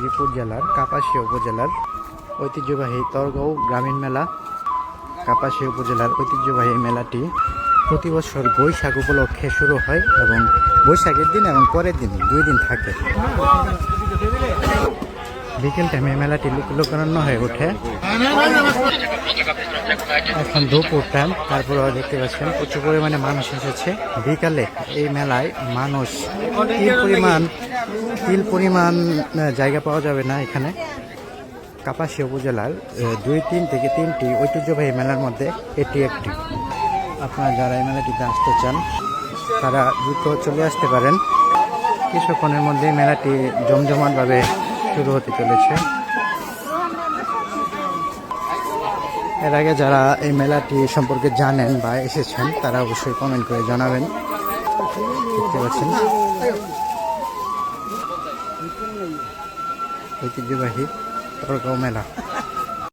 গাজীপুর জেলার কাপাসিয়া উপজেলার ঐতিহ্যবাহী তরগাঁও গ্রামীণ মেলা। কাপাসিয়া উপজেলার ঐতিহ্যবাহী মেলাটি প্রতি বছর বৈশাখ উপলক্ষে শুরু হয় এবং বৈশাখের দিন এবং পরের দিন 2 দিন থাকে। বিকেল টাইমে মেলাটি লোকারণ্য হয়ে ওঠে। এখন দুপুর টাইম, তারপরেও দেখতে পাচ্ছেন প্রচুর পরিমাণে মানুষ এসেছে। বিকালে এই মেলায় মানুষ তিল পরিমাণ জায়গা পাওয়া যাবে না এখানে। কাপাসিয়া উপজেলার 2-3 থেকে 3টি ঐতিহ্যবাহী মেলার মধ্যে এটি একটি। আপনারা যারা এই মেলাটিতে আসতে চান তারা দ্রুত চলে আসতে পারেন। কিছুক্ষণের মধ্যে মেলাটি জমজমাটভাবে শুরু হতে চলেছে। এর আগে যারা এই মেলাটি সম্পর্কে জানেন বা এসেছেন তারা অবশ্যই কমেন্ট করে জানাবেন। দেখতে পাচ্ছেন ঐতিহ্যবাহী তরগাঁও মেলা।